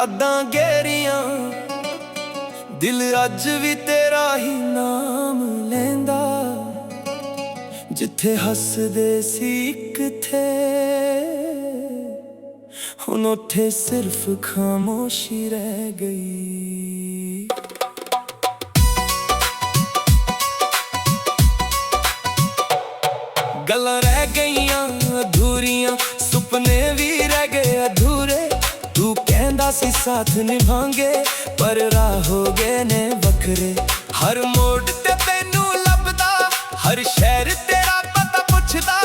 यादां गहरियां दिल अज भी तेरा ही नाम लैंदा। जिथे हसदे सी किथे हुण उत्थे सिर्फ खामोशी रह गई। गल्लां रह गईयां अधूरियां, सुपने भी रह गए अधूरे। तू कहंदा सी साथ निभांगे पर राह हो गए ने वखरे। हर मोड़ ते तैनू लभदा, हर शहर तेरा पता पुछदा।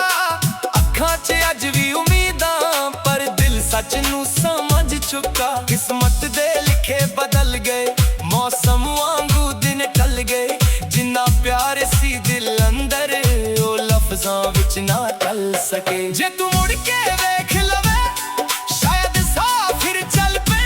अखां च अज भी उम्मीदां पर दिल सच नू समझ चुका। किस्मत दे लिखे बदल गए, मौसम वांगू दिन ढल गए। जिन्ना प्यार सी दिल अंदर ओ लफ्ज़ां विच ना टल सके। जे तू मुड़ के वेख लवे शायद साह फिर चल पे,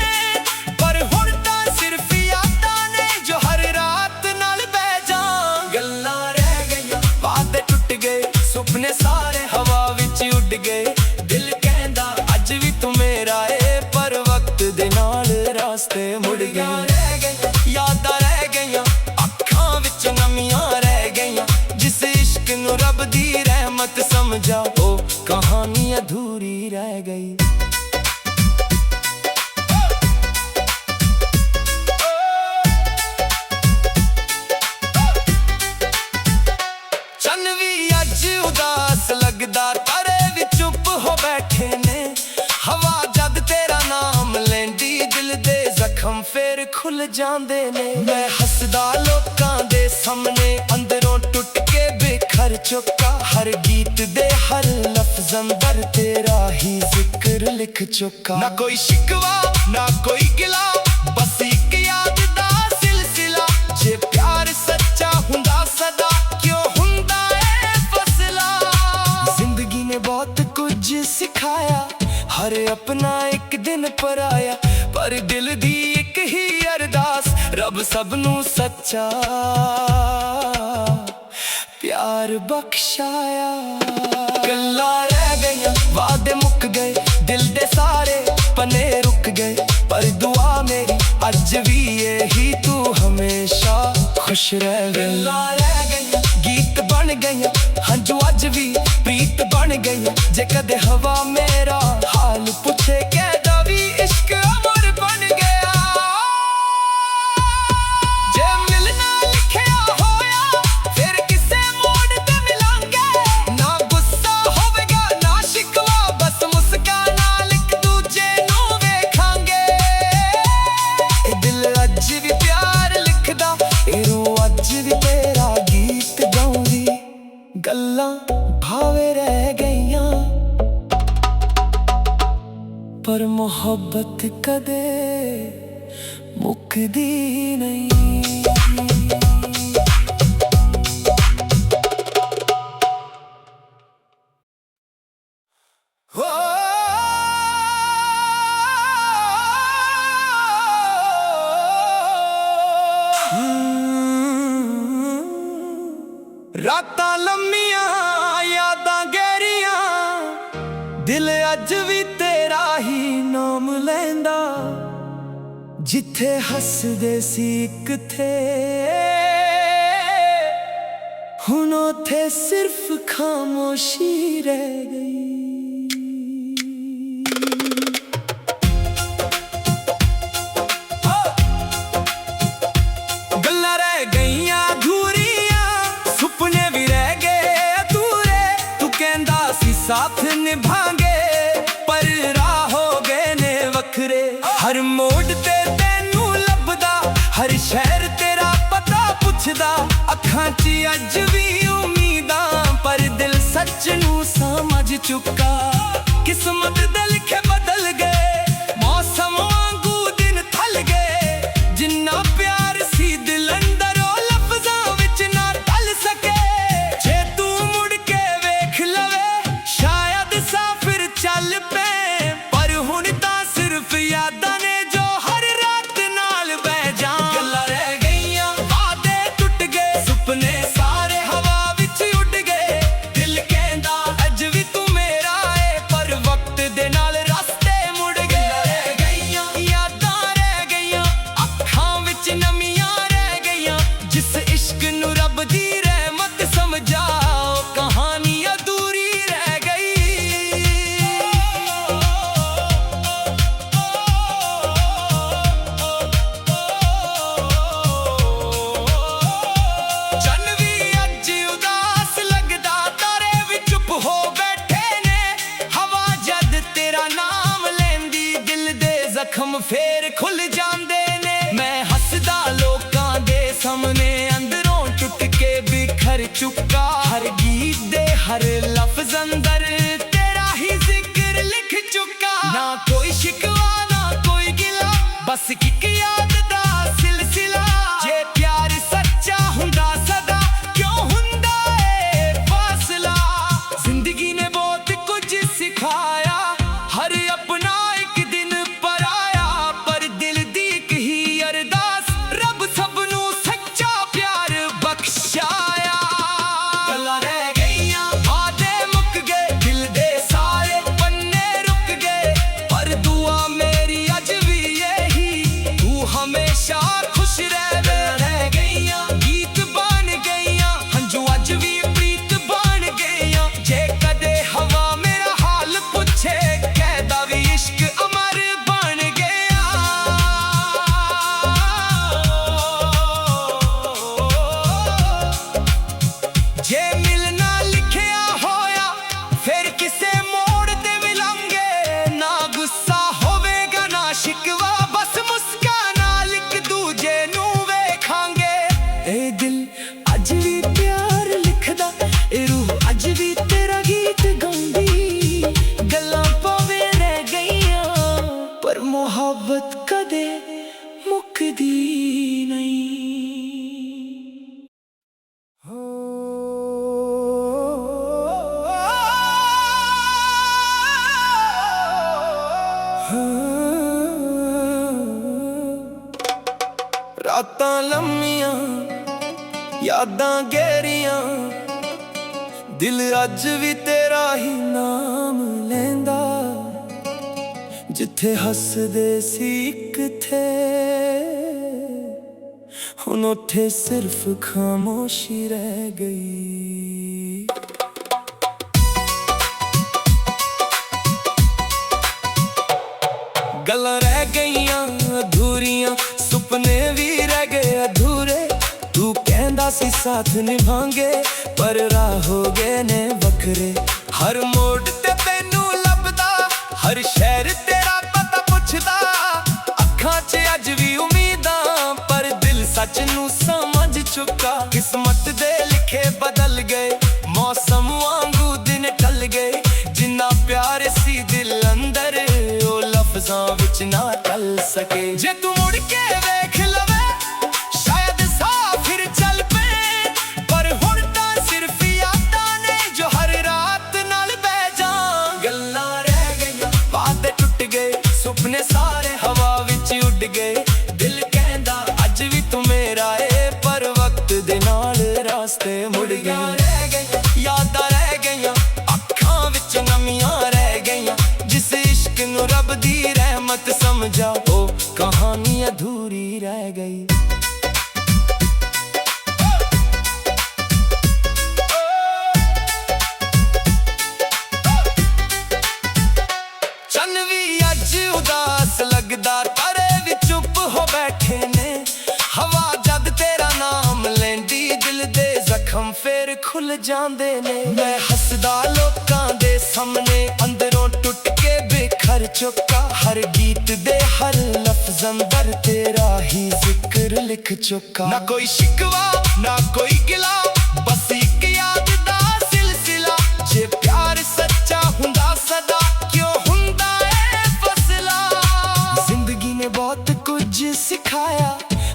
पर हुण तां सिर्फ यादां ने जो हर रात नाल बह जान। गल्लां रह गईयां, वादे टुट गए, सुपने सारे हवा विच उड़ गए। दिल कहंदा अज भी तू मेरा है पर वक्त दे नाल रास्ते मुड़ गए। यादां रह गईयां, अखां विच नमियां रह गईयां। जिस इश्क नू रब दी रहमत समझा ओ कहानी अधूरी रह गई। चन्न भी अज उदास लगदा, तारे भी चुप हो बैठे ने। हवा जद तेरा नाम लैंदी, दिल दे जख्म फिर खुल जांदे ने। मैं हसदा लोकां दे सामने, अंदरों टुट के बिखर चुका। हर गीत दे हर लफ्ज़ अंदर तेरा ही जिक्र लिख चुका। ना कोई शिकवा ना कोई गिला, बस एक याद दा सिलसिला। जे प्यार सच्चा हुंदा सदा क्यों हुंदा है फसला। जिंदगी ने बहुत कुछ सिखाया, हर अपना एक दिन पराया। पर दिल दी एक ही अरदास, रब सबनू सच्चा प्यार बख्शाया। गल्लां रह गईयां, वादे मुक गए, दिल दे सारे पन्ने रुक गए। पर दुआ मेरी अज भी यही तू हमेशा खुश रह। गल्लां रह गईयां, गीत बन गईयां, हंजू अज भी प्रीत बन गईयां। जे कदे हवा मेरा हाल पुछे कह दा भी इश्क अमर बन गया। जे मिलना लिखिया होया फिर किसे मोड़ ते मिलांगे। ना गुस्सा होवेगा ना शिकवा, बस मुस्कान नाल एक दूजे नू वेखांगे। ए दिल अज भी प्यार लिखदा, ए रूह अज भी तेरा गीत गाउंदी। गल्लां भावे रह गईयां पर मोहब्बत कदे मुकदी नहीं। रातां लम्मियां यादां गहरियां, दिल अज भी तेरा ही नाम लैंदा। जिथे हसदे सी किथे हुण उत्थे सिर्फ खामोशी रह गई। गल्लां रह गईयां अधूरियां, सुपने भी रह गए अधूरे। तू कहंदा सी साथ निभांगे पर राह हो गए ने वखरे। हर मोड़ ते तैनू लभदा, हर शहर तेरा पता पुछदा। अखां च अज भी उम्मीदां पर दिल सच नू समझ चुका। किस्मत दे लिखे बदल गए, मौसम वांगू दिन ढल गए। जिन्ना प्यार सी दिल अंदर ओ लफ्ज़ां विच ना टल सके। जे तू मुड़ के वेख लवे शायद सा फिर चल पे, पर हुण तां सिर्फ यादां ने जो हर रात नाल बह जान। गल्लां रह गईयां, वादे टुट गए, सुपने सारे हवा विच उड़ गए। दिल कहंदा अज भी तू मेरा है पर वक्त दे नाल खुल जांदे ने। मैं हसदा लोकां दे सामने अंदरों टुट के बिखर चुका। हर गीत दे हर लफ्ज़ अंदर तेरा ही जिक्र लिख चुका। ना कोई शिकवा ना कोई गिला, बस एक याद दा सिलसिला। जे प्यार सच्चा हुंदा सदा क्यों हुंदा ए फासला। जिंदगी ने बहुत कुछ सिखाया, हर अपना एक दिन पराया। पर दिल दी एक ही अरदास, रब सबनू सच्चा प्यार बख्शाया। गल्लां रह गईयां वादे मुक गए, दिल दे सारे पन्ने रुक गए। पर दुआ मेरी अज भी यही, तू हमेशा खुश रह। रह गईयां गीत बन गईयां, हंजू अज भी प्रीत बन गईयां। जे कदे हवा मेरा हाल पुछे, कहदा भी इश्क अमर बन गया। जे मिलना लिखिया होया, फिर किसे मोड़ ते मिलांगे। ना गुस्सा होवेगा ना शिकवा, बस मुस्कान नाल एक दूजे नू वेखांगे। ए दिल अज भी प्यार लिखदा, ए रूह अज भी तेरा गीत गाउंदी। गल्लां भावें रह गईयां, पर मुहब्बत कदे मुकदी नहीं। रातां लम्मियां यादां गहरियां, दिल अज भी तेरा ही नाम लैंदा। जिथे हसदे सी किथे, हुण उत्थे सिर्फ खामोशी रह गई। गल्लां रह गईयां अधूरियां, सुपने भी रह गए अधूरे। तू कहंदा सी साथ निभांगे, पर राह हो गए ने वखरे। हर मोड़ ते तैनू लभदा, हर शहर तेरा पता पुछदा। अखां च अज भी उम्मीदां, पर दिल सच नू समझ चुका। किस्मत दे लिखे बदल गए, मौसम वांगू दिन ढल गए। जिन्ना प्यार सी दिल अंदर, ओ लफ्ज़ां विच ना टल सके। जे तू मुड़ के वेख लवे, शायद साह फिर चल पे। पर हुण तां सिर्फ यादां ने जो हर रात नाल बह जान। गल्लां रह गईयां वादे टुट गए, सुपने सारे हवा विच उड़ गए। दिल कहंदा अज भी तू मेरा ए, पर वक्त दे नाल रास्ते मुड़ गए। यादां रह गईयां अखां विच नमियां रह गईयां। जिस इश्क नू रब दी रहमत समझा, ओ कहानी अधूरी रह गई। चन्न भी अज उदास लगदा, तारे भी चुप हो बैठे ने। हवा जद तेरा नाम लैंदी, दिल दे जख्म फिर खुल जांदे ने। मैं हसदा लोकां दे सामने अंदरों टुट के बिखर चुका। हर गीत दे हर लफ्ज़ अंदर तेरा ही जिक्र लिख चुका। ना कोई शिकवा ना कोई गिला, बस एक याद दा सिलसिला। जे प्यार सच्चा हुंदा सदा क्यों हुंदा ए फसला। जिंदगी ने बहुत कुछ सिखाया,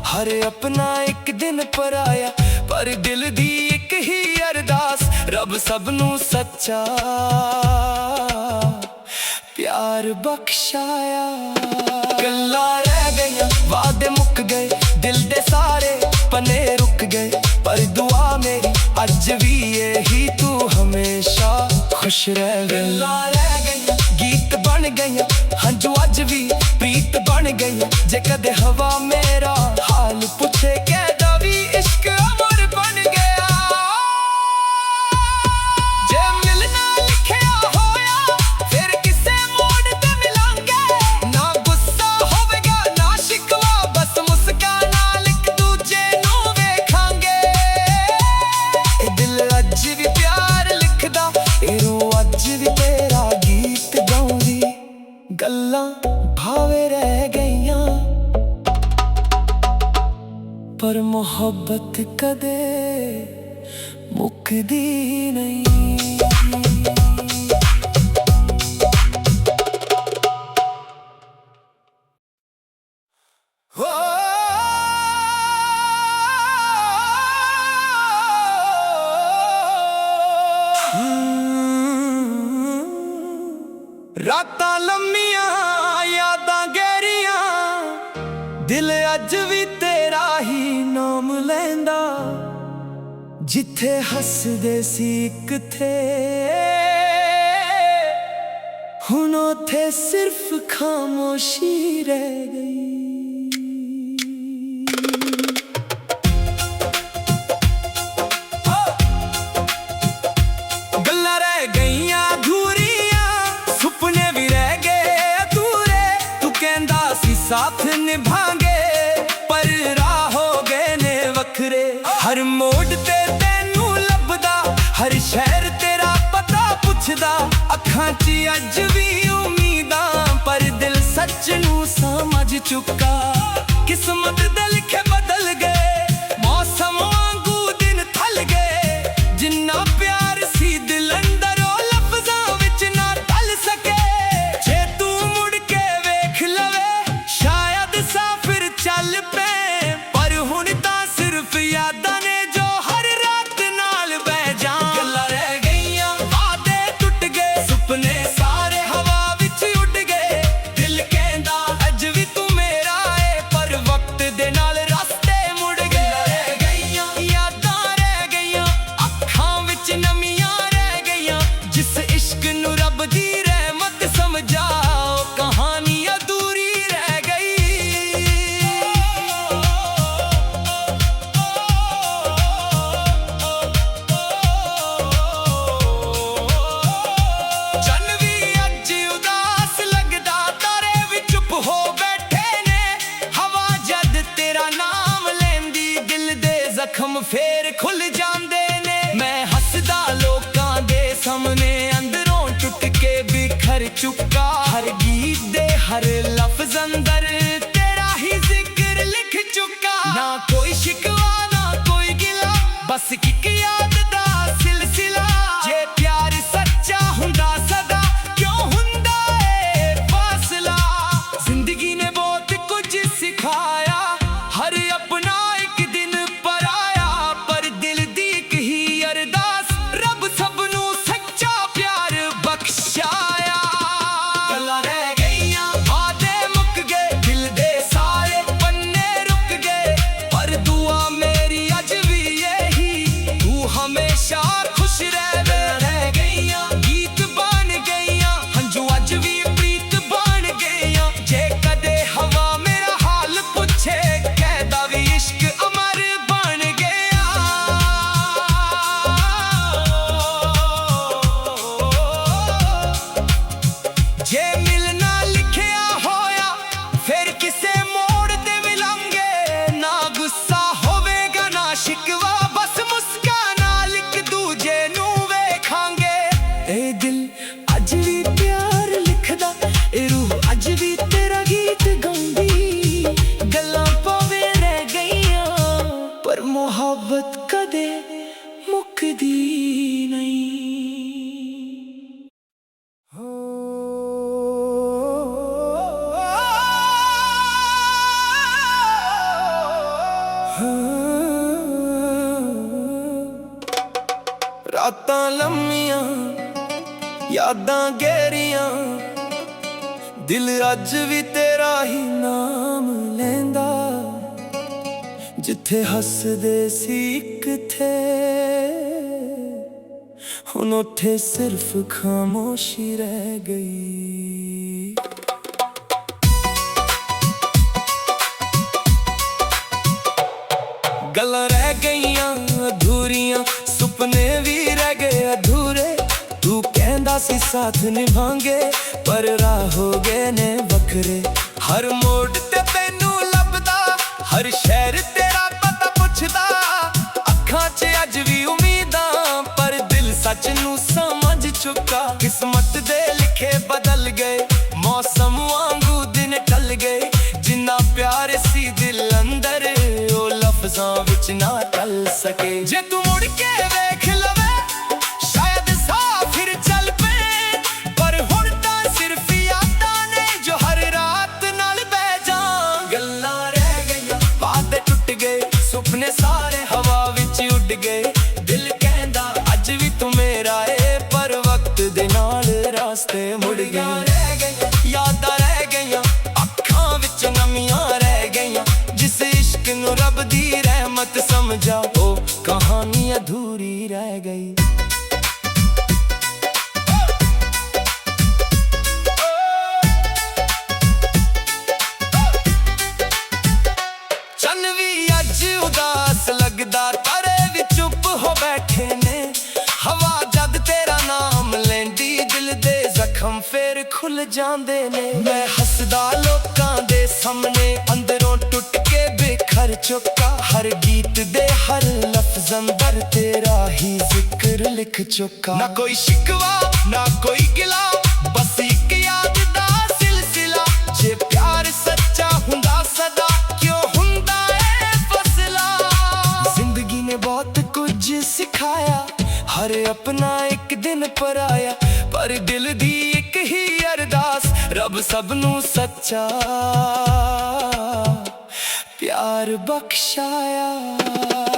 हर अपना एक दिन पराया। पर दिल दी एक ही अरदास, रब सबनू सच्चा प्यार बख्शाया। गल्लां रह गईयां वादे मुक गए, दिल दे सारे पन्ने रुक गए। पर दुआ मेरी अज भी यही, तू हमेशा खुश रह। गल्लां रह गईयां गीत बन गईयां, हंजू अज भी प्रीत बन गईयां। जे कदे हवा मेरा हाल पुछे, कहदा भी इश्क अमर बन गया। जे मिलना लिखिया होया, फिर किसे मोड़ ते मिलांगे। ना गुस्सा होवेगा ना शिकवा, बस मुस्कान नाल एक दूजे नू वेखांगे। ए दिल अज भी प्यार लिखदा, ए रूह अज भी तेरा गीत गाउंदी। गल्लां भावे रह गईयां, पर मोहब्बत कदे मुकदी नहीं। रातां लम्मियां यादां गहरियां, दिल अज भी तेरा ही नाम लैंदा। जिथे हसदे सी किथे हुण उथे सिर्फ खामोशी रह गई। गल्लां रह गईयां अधूरियां, सुपने भी रह गए अधूरे। तू कहंदा सी साथ निभांगे, पर राह हो गए ने वखरे। हर मोड़ ते तैनू लभदा, हर शहर तेरा पता पुछदा। अखां च अज भी उम्मीदां, पर दिल सच नू समझ चुका। किस्मत दे लिखे बदल गए, मौसम वांगू दिन थल गए। जिन्ना प्यार सी दिल अंदर ओ लफ्ज़ां विच ना तल सके। जे तू मुड़ के वेख लवे, शायद साफिर चल पे। पर हुण तां सिर्फ यादां ने जो हर रात नाल बह जां। गल्लां रह गईयां, वादे टुट गए, सुपने सारे हवा विच उड़ गए। दिल कहंदा अज भी तू मेरा है, पर वक्त दे नाल रास्ते मुड़ गए। रह गईयां यादां रह गईयां, अखां विच नमियां रह गईयां। जिस इश्क नू रब दी रहमत समझा, ओ कहानी अधूरी रह गई। चन भी अज उदास लगदा, तारे भी चुप हो बैठे ने। हवा जद तेरा नाम लेंदी, दिल दे जख्म फेर खुल जांदे ने। मैं हसदा लोकां दे सामने, अंदरों टुट के बिखर चुका। हर गीत दे हर लफ्ज़ अंदर तेरा ही जिक्र लिख चुका। ना कोई शिकवा ना कोई गिला, बस एक याद दा सिलसिला। जे प्यार सच्चा हुंदा सदा, क्यों हुंदा ए फासला। जिंदगी ने बहुत कुछ सिखाया, हर अपना एक दिन पराया। पर दिल दी एक ही अरदास, रब सबनू सच्चा प्यार बख्शाया। गल्लां रह गईयां, वादे मुक गए, दिल दे सारे पन्ने रुक गए। पर दुआ मेरी अज भी यही, तू हमेशा खुश रहवे। रह गईयां गीत बन गईयां, हंझू अज भी प्रीत बन गईयां। जे कदे हवा मेरा हाल पुछे, कहदा भी इश्क अमर बन गया। जे मिलना लिखिया होया, फिर किसे मोड़ ते मिलांगे। ना गुस्सा होवेगा ना शिकवा, बस मुस्कान नाल एक दूजे नू वेखांगे। ए दिल अज भी प्यार लिखदा, ए रूह अज भी तेरा गीत गाउंदी। गल्लां भावें रह गईयां, पर मोहब्बत कदे मुकदी नहीं। रातां लम्मियां यादां गहरियां, दिल अज भी तेरा ही नाम लैंदा। जिथे हसदे सी किथे हुण उथे सिर्फ खामोशी रह गई। गल्लां रह गईयां अधूरियां, सुपने भी रह गए अधूरे। तू कहंदा सी साथ निभांगे, पर राह हो गए ने वखरे। हर मोड़ ते तैनू लभदा, हर शहर तेरा पता पुछदा। अखां च अज भी उम्मीदां, पर दिल सच नू समझ चुका। किस्मत दे लिखे बदल गए, मौसम वांगू दिन टल गए। जिन्ना प्यार सी दिल अंदर, ओ लफ्ज़ ਲਫ਼ਜ਼ਾਂ ਵਿੱਚ ਨਾ ਟਲ ਸਕੇ। ਜੇ ਤੂੰ ਮੁੜ ਕੇ ਵੇਖ ਲਵੇ ਸ਼ਾਇਦ ਸਾਹ ਫਿਰ ਚੱਲ ਪਏ, ਪਰ ਹੁਣ ਤਾਂ ਸਿਰਫ ਯਾਦਾਂ ਨੇ ਜੋ ਹਰ ਰਾਤ ਨਾਲ ਬਹਿ ਜਾਣ। ਗੱਲਾਂ ਰਹਿ ਗਈਆਂ, ਵਾਅਦੇ ਟੁੱਟ ਗਏ, ਸੁਪਨੇ ਸਾਰੇ ਹਵਾ ਵਿੱਚ ਉੱਡ ਗਏ। ਦਿਲ ਕਹਿੰਦਾ ਅੱਜ ਵੀ ਤੂੰ ਮੇਰਾ ਏ, ਪਰ ਵਕਤ ਦੇ ਨਾਲ ਰਾਸਤੇ ਮੁੜ ਗਏ। ਯਾਦਾਂ ਰਹਿ ਗਈਆਂ, ਅੱਖਾਂ ਵਿੱਚ ਨਮੀਆਂ ਰਹਿ ਗਈਆਂ। ਜਿਸ ਇਸ਼ਕ ਨੂੰ ਰੱਬ ਦੀ ਰਹਿਮਤ ਸਮਝਾ, ਉਹ ਕਹਾਣੀ ਅਧੂਰੀ ਰਹਿ ਗਈ। ਚੰਨ ਵੀ ਅੱਜ ਉਦਾਸ ਲੱਗਦਾ, ਤਾਰੇ ਵੀ ਚੁੱਪ ਹੋ ਬੈਠੇ ਨੇ। ਹਵਾ ਜਦ ਤੇਰਾ ਨਾਮ ਲੈਂਦੀ, ਦਿਲ ਦੇ ਜ਼ਖਮ ਫੇਰ ਖੁੱਲ ਜਾਂਦੇ ਨੇ। ਮੈਂ ਹੱਸਦਾ ਲੋਕਾਂ ਦੇ ਸਾਹਮਣੇ, ਅੰਦਰੋਂ ਟੁੱਟ ਕੇ ਬਿਖਰ ਚੁੱਕਾ। ਹਰ ਗੀਤ ਦੇ ਹਰ ਲਫ਼ਜ਼ ਅੰਦਰ ਤੇਰਾ ਹੀ ਜ਼ਿਕਰ ਲਿਖ ਚੁੱਕਾ। ਨਾ ਕੋਈ ਸ਼ਿਕਵਾ ਨਾ ਕੋਈ ਗਿਲਾ, ਬਸ ਇੱਕ ਯਾਦ ਦਾ ਸਿਲਸਿਲਾ। ਜੇ ਪਿਆਰ ਸੱਚਾ ਹੁੰਦਾ ਸਦਾ, ਕਿਉਂ ਹੁੰਦਾ ਏ ਫਸਲਾ। ਜ਼ਿੰਦਗੀ ਨੇ ਬਹੁਤ ਕੁਝ ਸਿਖਾਇਆ, ਹਰ ਆਪਣਾ ਇੱਕ ਦਿਨ ਪਰਾਇਆ। ਪਰ ਦਿਲ ਦੀ ਇੱਕ ਹੀ ਅਰਦਾਸ, ਰੱਬ ਸਭ ਨੂੰ ਸੱਚਾ ਪਿਆਰ ਬਖਸ਼ਾਇਆ।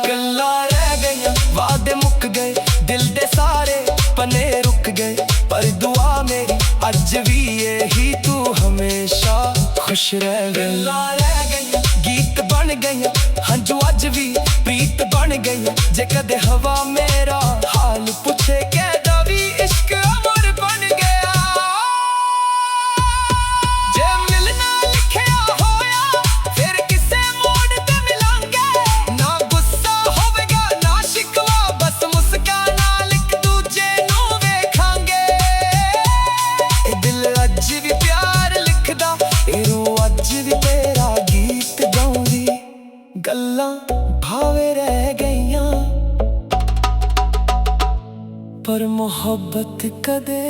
ਗੱਲਾਂ ਰਹਿ ਗਈਆਂ, ਵਾਅਦੇ ਮੁੱਕ ਗਏ, ਦਿਲ ਦੇ ਸਾਰੇ ਪਨੇ ਰੁਕ ਗਏ। ਪਰ ਦੁਆ ਮੇਰੀ ਅੱਜ ਵੀ ਇਹੀ, ਤੂੰ ਹਮੇਸ਼ਾ ਖੁਸ਼ ਰਹਿ। ਗੱਲਾਂ ਰਹਿ ਗਈਆਂ, ਗੀਤ ਬਣ ਗਈਆਂ, ਹੰਝੂ ਅੱਜ ਵੀ ਪ੍ਰੀਤ ਬਣ ਗਈਆਂ। ਜੇ ਕਦੇ ਹਵਾ ਮੇਰਾ ਹਾਲ ਪੁੱਛੇ, ਕਹਿ ਦਵੀ ਇਸ਼ਕ ਅਮਰ ਬਣ ਗਿਆ। ਜੇ ਮਿਲਣਾ ਲਿਖਿਆ ਹੋਇਆ, ਫਿਰ ਕਿਸੇ ਮੋੜ ਤੇ ਮਿਲਾਂਗੇ। ਨਾ ਗੁੱਸਾ ਹੋਵੇਗਾ ਨਾ ਸ਼ਿਕਵਾ, ਬਸ ਮੁਸਕਾਨ ਨਾਲ ਇੱਕ ਦੂਜੇ ਨੂੰ ਵੇਖਾਂਗੇ। ਇਹ ਦਿਲ ਅੱਜ ਵੀ ਪਿਆਰ ਲਿਖਦਾ, ਇਹ ਰੂਹ ਅੱਜ ਵੀ ਤੇਰਾ ਗੀਤ ਗਾਉਂਦੀ। ਗੱਲਾਂ ਭਾਵੇਂ ਰਹਿ ਗਈਆਂ, ਪਰ ਮੁਹੱਬਤ ਕਦੇ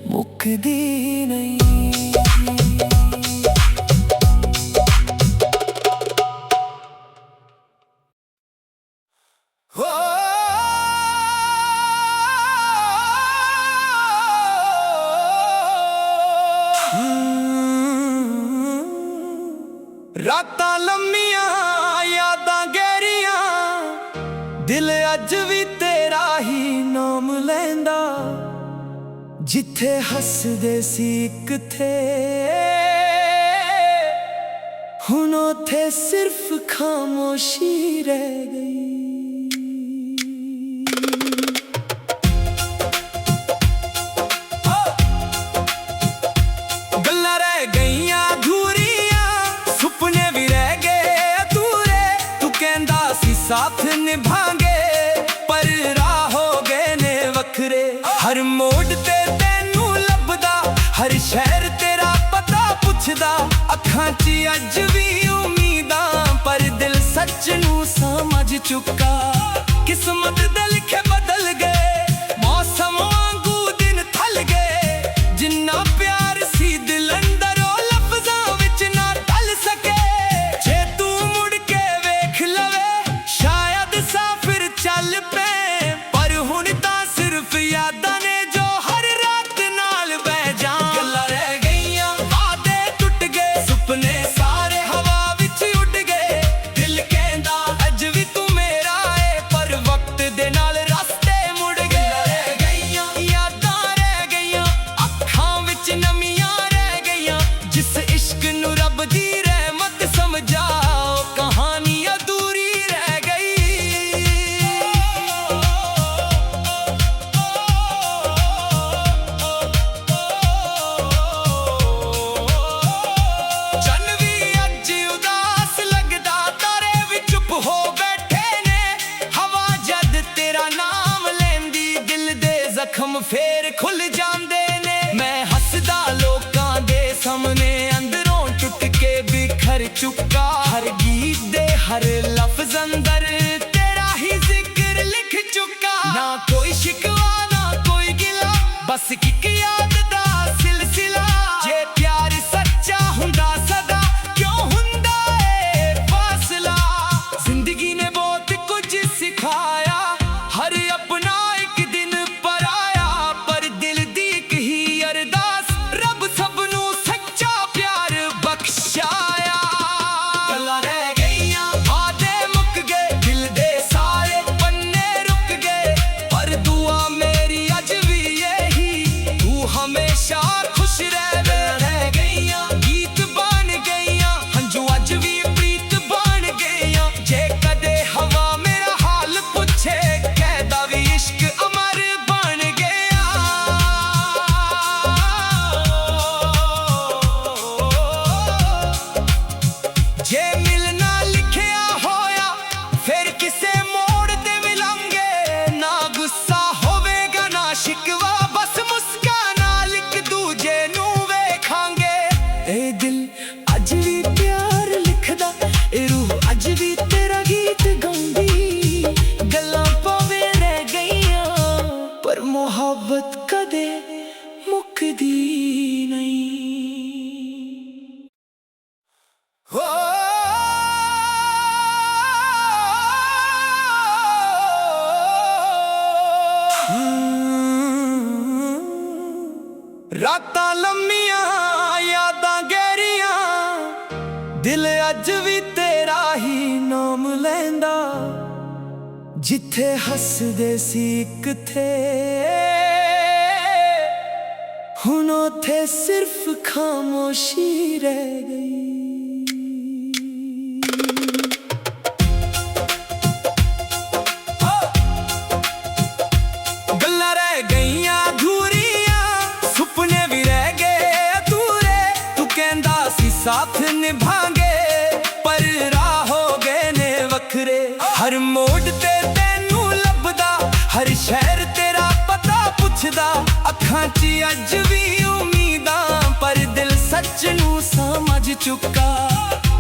ਮੁੱਕਦੀ ਨਹੀਂ। ਰਾਤਾਂ ਲੰਮੀਆਂ, ਯਾਦਾਂ ਗਹਿਰੀਆਂ, ਦਿਲ ਅੱਜ ਵੀ ਤੇਰਾ ਹੀ ਨਾਮ ਲੈਂਦਾ। ਜਿੱਥੇ ਹੱਸਦੇ ਸੀ ਇੱਕ ਥੇ, ਹੁਣ ਉੱਥੇ ਸਿਰਫ ਖਾਮੋਸ਼ੀ ਰਹਿ ਗਈ। ਗੱਲਾਂ ਰਹਿ ਗਈਆਂ ਅਧੂਰੀਆਂ, ਸੁਪਨੇ ਵੀ ਰਹਿ ਗਏ ਅਧੂਰੇ। ਤੂੰ ਕਹਿੰਦਾ ਸੀ ਸਾਥ ਨਿਭਾਂਗੇ, ਪਰ ਰਾਹ ਹੋ ਗਏ ਨੇ ਵੱਖਰੇ। ਹਰ ਮੋੜ ਤੇ ਤੈਨੂੰ ਲੱਭਦਾ, ਹਰ ਸ਼ਹਿਰ ਤੇਰਾ ਪਤਾ ਪੁੱਛਦਾ। ਅੱਖਾਂ 'ਚ ਅੱਜ ਵੀ ਉਮੀਦਾਂ, ਪਰ ਦਿਲ ਸੱਚ ਨੂੰ ਸਮਝ ਚੁੱਕਾ। ਕਿਸਮਤ ਦੇ ਲਿਖੇ ਬਦਲ ਗਏ, ਮੌਸਮ ਵਾਂਗੂ ਦਿਨ ਥਲ ਗਏ। ਜਿੰਨਾ ਪਿਆਰ ਸੀ ਦਿਲ ਅੰਦਰ, ਉਹ ਲਫ਼ਜ਼ਾਂ ਵਿੱਚ ਨਾ ਢਲ ਸਕੇ। ਜੇ ਤੂੰ ਮੁੜ ਕੇ ਵੇਖ ਲਵੇ ਸ਼ਾਇਦ ਸਾਹ ਫਿਰ ਚੱਲ ਪਏ, ਪਰ ਹੁਣ ਤਾਂ ਸਿਰਫ ਯਾਦਾਂ ਨੇ ਜੋ ਹਰ ਰਾਤ ਨਾਲ ਬਹਿ ਜਾਣ। ਗੱਲਾਂ ਰਹਿ ਗਈਆਂ, ਵਾਅਦੇ ਟੁੱਟ ਗਏ, ਸੁਪਨੇ ਸਾਰੇ ਹਵਾ ਵਿੱਚ ਉੱਡ ਗਏ। ਦਿਲ ਕਹਿੰਦਾ ਅੱਜ ਵੀ ਤੂੰ ਮੇਰਾ ਏ, ਪਰ ਵਕਤ ਦੇ ਨਾਲ ਰਾਸਤੇ ਮੁੜ ਗਏ। ਰਹਿ ਗਈਆਂ, ਯਾਦਾਂ ਰਹਿ ਗਈਆਂ, ਅੱਖਾਂ ਵਿੱਚ ਨਮੀਆਂ ਰਹਿ ਗਈਆਂ। ਜਿਸ ਇਸ਼ਕ ਨੂੰ ਰੱਬ ਦੀ ਰਹਿਮਤ ਸਮਝਾ, ਉਹ ਕਹਾਣੀ ਅਧੂਰੀ ਰਹਿ ਗਈ। ਚੰਨ ਵੀ ਅੱਜ ਉਦਾਸ ਲੱਗਦਾ, ਤਾਰੇ ਵੀ ਚੁੱਪ ਹੋ ਬੈਠੇ ਨੇ। ਹਵਾ ਜਦ ਤੇਰਾ ਨਾਮ ਲੈਂਦੀ, ਦਿਲ ਦੇ ਜ਼ਖਮ ਫੇਰ ਖੁੱਲ ਜਾਂਦੇ ਨੇ। ਮੈਂ ਹੱਸਦਾ ਲੋਕਾਂ ਦੇ ਸਾਹਮਣੇ, ਅੰਦਰੋਂ ਟੁੱਟ ਕੇ ਬਿਖਰ ਚੁੱਕਾ। ਹਰ ਗੀਤ ਦੇ ਹਰ ਲਫ਼ਜ਼ ਅੰਦਰ ਤੇਰਾ ਹੀ ਜ਼ਿਕਰ ਲਿਖ ਚੁੱਕਾ। ਨਾ ਕੋਈ ਸ਼ਿਕਵਾ ਨਾ ਕੋਈ ਗਿਲਾ, ਬਸ ਇੱਕ ਯਾਦ ਦਾ ਸਿਲਸਿਲਾ। ਜੇ ਪਿਆਰ ਸੱਚਾ ਹੁੰਦਾ ਸਦਾ, ਕਿਉਂ ਹੁੰਦਾ ਏ ਫਾਸਲਾ। ਦਿਲ ਅੱਜ ਵੀ ਤੇਰਾ ਹੀ ਨਾਮ ਲੈਂਦਾ, ਜਿੱਥੇ ਹੱਸਦੇ ਸੀ ਇੱਕ ਥੇ, ਹੁਣ ਉੱਥੇ ਸਿਰਫ ਖਾਮੋਸ਼ੀ ਰਹਿ ਗਈ। ਗੱਲਾਂ ਰਹਿ ਗਈਆਂ ਅਧੂਰੀਆਂ, ਸੁਪਨੇ ਵੀ ਰਹਿ ਗਏ ਅਧੂਰੇ। ਤੂੰ ਕਹਿੰਦਾ ਸੀ ਸਾਥ ਨਿਭਾਂਗੇ, ਪਰ ਰਾਹ ਹੋ ਗਏ ਨੇ ਵੱਖਰੇ। ਹਰ ਮੋੜ ਤੇ ਤੈਨੂੰ ਲੱਭਦਾ, ਹਰ ਸ਼ਹਿਰ ਤੇਰਾ ਪਤਾ ਪੁੱਛਦਾ। ਅੱਖਾਂ 'ਚ ਅੱਜ ਵੀ ਉਮੀਦਾਂ, ਪਰ ਦਿਲ ਸੱਚ ਨੂੰ ਸਮਝ ਚੁੱਕਾ।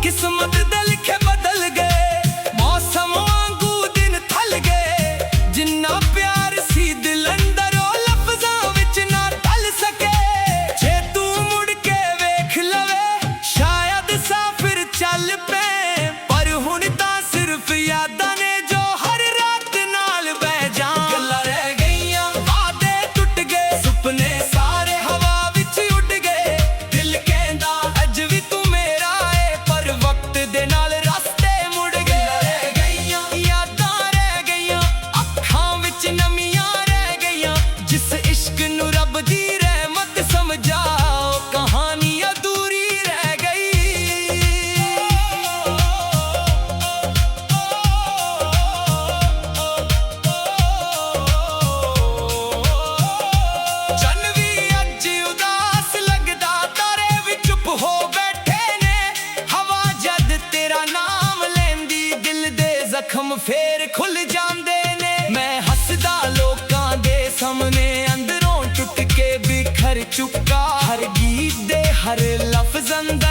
ਕਿਸਮਤ ਦੇ ਲਿਖੇ ਬਦਲ ਗਏ, ਮੌਸਮ ਵਾਂਗੂ ਦਿਨ ਥਲ ਗਏ। ਜਿੰਨਾ ਪਿਆਰ ਸੀ ਦਿਲ ਅੰਦਰੋਂ ਲਫ਼ਜ਼ਾਂ ਵਿੱਚ ਨਾ ਢਲ ਸਕੇ। ਜੇ ਤੂੰ ਮੁੜ ਕੇ ਵੇਖ ਲਵੇ, ਸ਼ਾਇਦ ਸਾਫ਼ਰ ਚੱਲ ਪਏ। ਪਰ ਹੁਣ ਤਾਂ ਸਿਰਫ ਯਾਦਾਂ ਨੇ ਜੋ ਹਰ ਰਾਤ ਨਾਲ ਬਹਿ ਜਾਣ। ਗੱਲਾਂ ਰਹਿ ਗਈਆਂ, ਵਾਅਦੇ ਟੁੱਟ ਗਏ, ਸੁਪਨੇ ਸਾਰੇ ਹਵਾ ਵਿੱਚ ਉੱਡ ਗਏ। ਦਿਲ ਕਹਿੰਦਾ ਅੱਜ ਵੀ ਤੂੰ ਮੇਰਾ ਏ, ਪਰ ਵਕਤ ਦੇ ਨਾਲ ਰਸਤੇ ਮੁੜ ਗਏ। ਰਹਿ ਗਈਆਂ ਯਾਦਾਂ, ਰਹਿ ਗਈਆਂ ਅੱਖਾਂ ਵਿੱਚ ਨਮੀਆਂ ਰਹਿ ਗਈਆਂ। ਜਿਸ ਇਸ਼ਕ ਨੂੰ ਰੱਬ ਦੀ ਰਹਿਮਤ ਸਮਝਾ, ਉਹ ਕਹਾਣੀ ਅਧੂਰੀ ਰਹਿ ਗਈ। ਚੰਨ ਵੀ ਅੱਜ ਉਦਾਸ ਲੱਗਦਾ, ਤਾਰੇ ਵੀ ਚੁੱਪ ਹੋ ਬੈਠੇ ਨੇ। ਹਵਾ ਜਦ ਤੇਰਾ ਨਾਮ ਲੈਂਦੀ, ਦਿਲ ਦੇ ਜ਼ਖਮ ਫੇਰ ਖੁੱਲ ਜਾਂਦੇ ਨੇ। ਮੈਂ ਹੱਸਦਾ ਲੋਕਾਂ ਦੇ ਸਾਹਮਣੇ, ਅੰਦਰੋਂ ਟੁੱਟ ਕੇ ਬਿਖਰ ਚੁੱਕਾ। ਹਰ ਗੀਤ ਦੇ ਹਰ ਲਫ਼ਜ਼ ਅੰਦਰ